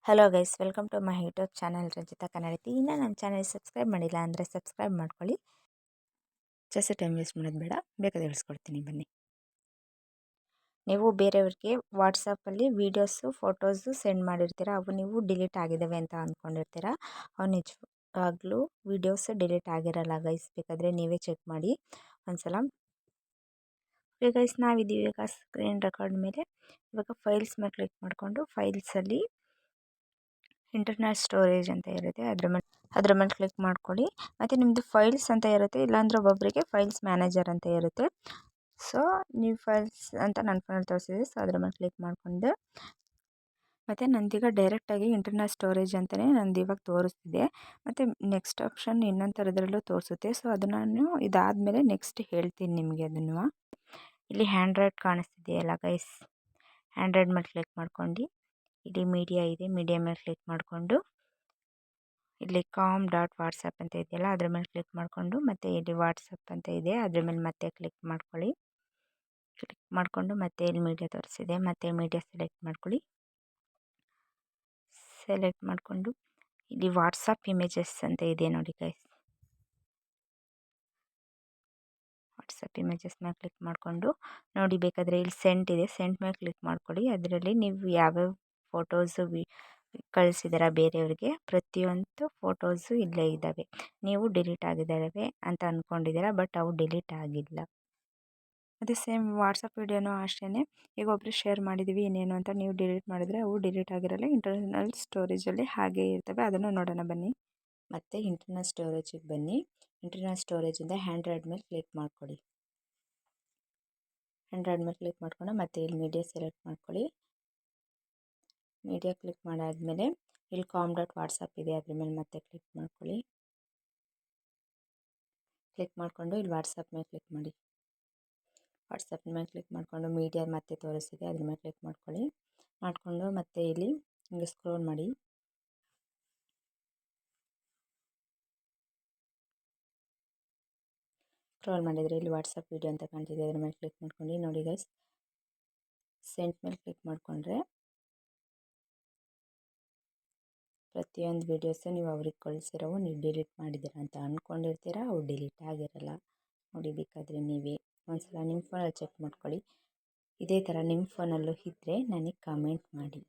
Hello guys, welcome to my YouTube channel Ranjitha Kannadathi. ಇನ್ನು ನಮ್ಮ channel subscribe ಮಾಡಿಲ್ಲ ಅಂದರೆ ಸಬ್ಸ್ಕ್ರೈಬ್ ಮಾಡ್ಕೊಳ್ಳಿ. ಜಾಸ್ತಿ ಟೈಮ್ ವೇಸ್ಟ್ ಮಾಡೋದು ಬೇಡ, ಬೇಕಾದ ತಿಳಿಸ್ಕೊಡ್ತೀನಿ ಬನ್ನಿ. ನೀವು ಬೇರೆಯವ್ರಿಗೆ ವಾಟ್ಸಪ್ಪಲ್ಲಿ ವೀಡಿಯೋಸು ಫೋಟೋಸು ಸೆಂಡ್ ಮಾಡಿರ್ತೀರ, ಅವು ನೀವು ಡಿಲೀಟ್ ಆಗಿದ್ದಾವೆ ಅಂತ ಅಂದ್ಕೊಂಡಿರ್ತೀರ. ಅವು ನಿಜವಾಗ್ಲೂ ವೀಡಿಯೋಸ್ ಡಿಲೀಟ್ ಆಗಿರಲ್ಲ ಗೈಸ್, ಬೇಕಾದರೆ ನೀವೇ ಚೆಕ್ ಮಾಡಿ ಒಂದ್ಸಲ. ಓಕೆ ಗೈಸ್, ನಾವಿದ್ದೀವಿ ಇವಾಗ ಸ್ಕ್ರೀನ್ ರೆಕಾರ್ಡ್ ಮೇಲೆ. ಇವಾಗ ಫೈಲ್ಸ್ ಮೇಲೆ ಕ್ಲಿಕ್ ಮಾಡಿಕೊಂಡು ಫೈಲ್ಸಲ್ಲಿ ಇಂಟರ್ನಲ್ ಸ್ಟೋರೇಜ್ ಅಂತ ಇರುತ್ತೆ, ಅದ್ರ ಮೇಲೆ ಕ್ಲಿಕ್ ಮಾಡ್ಕೊಳ್ಳಿ. ಮತ್ತು ನಿಮ್ಮದು ಫೈಲ್ಸ್ ಅಂತ ಇರುತ್ತೆ, ಇಲ್ಲಾಂದ್ರೆ ಒಬ್ಬೊಬ್ಬರಿಗೆ ಫೈಲ್ಸ್ ಮ್ಯಾನೇಜರ್ ಅಂತ ಇರುತ್ತೆ. ಸೊ ನೀವು ಫೈಲ್ಸ್ ಅಂತ ನನ್ನ ಫೋನಲ್ಲಿ ತೋರಿಸಿದೆ, ಸೊ ಅದ್ರ ಮೇಲೆ ಕ್ಲಿಕ್ ಮಾಡಿಕೊಂಡೆ. ಮತ್ತು ನಂದೀಗ ಡೈರೆಕ್ಟಾಗಿ ಇಂಟರ್ನಲ್ ಸ್ಟೋರೇಜ್ ಅಂತಲೇ ನಂದು ಇವಾಗ ತೋರಿಸ್ತಿದೆ. ಮತ್ತು ನೆಕ್ಸ್ಟ್ ಆಪ್ಷನ್ ಇನ್ನೊಂದು ಥರದ್ರಲ್ಲೂ ತೋರಿಸುತ್ತೆ. ಸೊ ಅದನ್ನು ನಾನು ಇದಾದಮೇಲೆ ನೆಕ್ಸ್ಟ್ ಹೇಳ್ತೀನಿ ನಿಮಗೆ ಅದನ್ನು. ಇಲ್ಲಿ ಹ್ಯಾಂಡ್ರೈಡ್ ಕಾಣಿಸ್ತಿದೆಯಲ್ಲ ಗೈಸ್, ಹ್ಯಾಂಡ್ರೈಡ್ ಮೇಲೆ ಕ್ಲಿಕ್ ಮಾಡ್ಕೊಂಡು ಇಲ್ಲಿ ಮೀಡಿಯಾ ಇದೆ, ಮೀಡಿಯಾ ಮೇಲೆ ಕ್ಲಿಕ್ ಮಾಡಿಕೊಂಡು ಇಲ್ಲಿ com.whatsapp ಅಂತ ಇದೆಯಲ್ಲ ಅದ್ರ ಮೇಲೆ ಕ್ಲಿಕ್ ಮಾಡಿಕೊಂಡು ಮತ್ತೆ ಇಲ್ಲಿ ವಾಟ್ಸಪ್ ಅಂತ ಇದೆ ಅದ್ರ ಮೇಲೆ ಮತ್ತೆ ಕ್ಲಿಕ್ ಮಾಡ್ಕೊಳ್ಳಿ. ಕ್ಲಿಕ್ ಮಾಡಿಕೊಂಡು ಮತ್ತೆ ಇಲ್ಲಿ ಮೀಡಿಯಾ ತೋರಿಸಿದೆ, ಮತ್ತೆ ಮೀಡಿಯಾ ಸೆಲೆಕ್ಟ್ ಮಾಡ್ಕೊಳ್ಳಿ. ಸೆಲೆಕ್ಟ್ ಮಾಡಿಕೊಂಡು ಇಲ್ಲಿ ವಾಟ್ಸಪ್ ಇಮೇಜಸ್ ಅಂತ ಇದೆ ನೋಡಿ ಗೈಸ್, ವಾಟ್ಸಪ್ ಇಮೇಜಸ್ ಮೇಲೆ ಕ್ಲಿಕ್ ಮಾಡಿಕೊಂಡು ನೋಡಿ, ಬೇಕಾದರೆ ಇಲ್ಲಿ ಸೆಂಟ್ ಇದೆ, ಸೆಂಟ್ ಮೇಲೆ ಕ್ಲಿಕ್ ಮಾಡ್ಕೊಳ್ಳಿ. ಅದರಲ್ಲಿ ನೀವು ಯಾವ್ಯಾವ ಫೋಟೋಸು ಕಳಿಸಿದಾರ ಬೇರೆಯವ್ರಿಗೆ, ಪ್ರತಿಯೊಂದು ಫೋಟೋಸು ಇಲ್ಲೇ ಇದ್ದಾವೆ. ನೀವು ಡಿಲೀಟ್ ಆಗಿದ್ದಾವೆ ಅಂತ ಅಂದ್ಕೊಂಡಿದ್ದೀರಾ, ಬಟ್ ಅವು ಡಿಲೀಟ್ ಆಗಿಲ್ಲ. ಅದೇ ಸೇಮ್ ವಾಟ್ಸಪ್ ವೀಡಿಯೋನೂ ಅಷ್ಟೇ, ಈಗ ಒಬ್ಬರು ಶೇರ್ ಮಾಡಿದ್ದೀವಿ ಇನ್ನೇನು ಅಂತ ನೀವು ಡಿಲೀಟ್ ಮಾಡಿದರೆ ಅವು ಡಿಲೀಟ್ ಆಗಿರಲ್ಲ, ಇಂಟರ್ನಲ್ ಸ್ಟೋರೇಜಲ್ಲಿ ಹಾಗೇ ಇರ್ತವೆ. ಅದನ್ನು ನೋಡೋಣ ಬನ್ನಿ. ಮತ್ತು ಇಂಟರ್ನಲ್ ಸ್ಟೋರೇಜಿಗೆ ಬನ್ನಿ. ಇಂಟರ್ನಲ್ ಸ್ಟೋರೇಜಿಂದ ಹ್ಯಾಂಡ್ರೈಡ್ ಮೇಲೆ ಕ್ಲಿಕ್ ಮಾಡ್ಕೊಳ್ಳಿ. ಹ್ಯಾಂಡ್ರೈಡ್ ಮೇಲೆ ಕ್ಲಿಕ್ ಮಾಡ್ಕೊಂಡು ಮತ್ತೆ ಇಲ್ಲಿ ಮೀಡಿಯಾ ಸೆಲೆಕ್ಟ್ ಮಾಡ್ಕೊಳ್ಳಿ. ಮೀಡಿಯಾ ಕ್ಲಿಕ್ ಮಾಡಾದಮೇಲೆ ಇಲ್ಲಿ com.whatsapp ಇದೆ, ಅದ್ರ ಮೇಲೆ ಮತ್ತೆ ಕ್ಲಿಕ್ ಮಾಡ್ಕೊಳ್ಳಿ. ಕ್ಲಿಕ್ ಮಾಡಿಕೊಂಡು ಇಲ್ಲಿ ವಾಟ್ಸಪ್ ಮೇಲೆ ಕ್ಲಿಕ್ ಮಾಡಿ. ವಾಟ್ಸಪ್ ಮೇಲೆ ಕ್ಲಿಕ್ ಮಾಡಿಕೊಂಡು ಮೀಡಿಯಾ ಮತ್ತೆ ತೋರಿಸ್ತಿದೆ, ಅದ್ರ ಮೇಲೆ ಕ್ಲಿಕ್ ಮಾಡ್ಕೊಳ್ಳಿ. ಮಾಡಿಕೊಂಡು ಮತ್ತೆ ಇಲ್ಲಿ ಹಿಂಗೆ ಸ್ಕ್ರೋಲ್ ಮಾಡಿ. ಸ್ಕ್ರೋಲ್ ಮಾಡಿದರೆ ಇಲ್ಲಿ ವಾಟ್ಸಪ್ ವೀಡಿಯೋ ಅಂತ ಕಾಣ್ತಿದೆ, ಅದ್ರ ಮೇಲೆ ಕ್ಲಿಕ್ ಮಾಡ್ಕೊಂಡು ನೋಡಿ ಗೈಸ್, ಸೆಂಟ್ ಮೇಲೆ ಕ್ಲಿಕ್ ಮಾಡಿಕೊಂಡ್ರೆ ಪ್ರತಿಯೊಂದು ವೀಡಿಯೋಸು ನೀವು ಅವ್ರಿಗೆ ಕಳಿಸಿರೋವು ನೀವು ಡಿಲೀಟ್ ಮಾಡಿದ್ದೀರಾ ಅಂತ ಅಂದ್ಕೊಂಡಿರ್ತೀರ, ಅವು ಡಿಲೀಟ್ ಆಗಿರಲ್ಲ. ನೋಡಿ, ಬೇಕಾದರೆ ನೀವೇ ಒಂದ್ಸಲ ನಿಮ್ಮ ಫೋನಲ್ಲಿ ಚೆಕ್ ಮಾಡ್ಕೊಳ್ಳಿ. ಇದೇ ಥರ ನಿಮ್ಮ ಫೋನಲ್ಲೂ ಇದ್ದರೆ ನನಗೆ ಕಮೆಂಟ್ ಮಾಡಿ.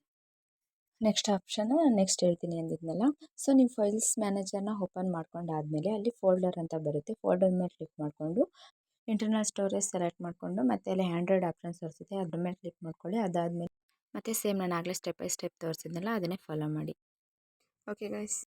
ನೆಕ್ಸ್ಟ್ ಆಪ್ಷನು ನೆಕ್ಸ್ಟ್ ಹೇಳ್ತೀನಿ ಅಂದಿದ್ನಲ್ಲ. ಸೊ ನೀವು ಫೈಲ್ಸ್ ಮ್ಯಾನೇಜರ್ನ ಓಪನ್ ಮಾಡ್ಕೊಂಡಾದಮೇಲೆ ಅಲ್ಲಿ ಫೋಲ್ಡರ್ ಅಂತ ಬರುತ್ತೆ, ಫೋಲ್ಡರ್ ಮೇಲೆ ಕ್ಲಿಕ್ ಮಾಡಿಕೊಂಡು ಇಂಟರ್ನಲ್ ಸ್ಟೋರೇಜ್ ಸೆಲೆಕ್ಟ್ ಮಾಡಿಕೊಂಡು ಮತ್ತೆ ಅಲ್ಲಿ ಹ್ಯಾಂಡ್ರೈಡ್ ಆಪ್ಷನ್ಸ್ ತೋರಿಸುತ್ತೆ, ಅದ್ರ ಮೇಲೆ ಕ್ಲಿಕ್ ಮಾಡ್ಕೊಳ್ಳಿ. ಅದಾದಮೇಲೆ ಮತ್ತೆ ಸೇಮ್ ನಾನು ಆಗಲೇ ಸ್ಟೆಪ್ ಬೈ ಸ್ಟೆಪ್ ತೋರಿಸಿದ್ನಲ್ಲ ಅದನ್ನೇ ಫಾಲೋ ಮಾಡಿ. Okay guys.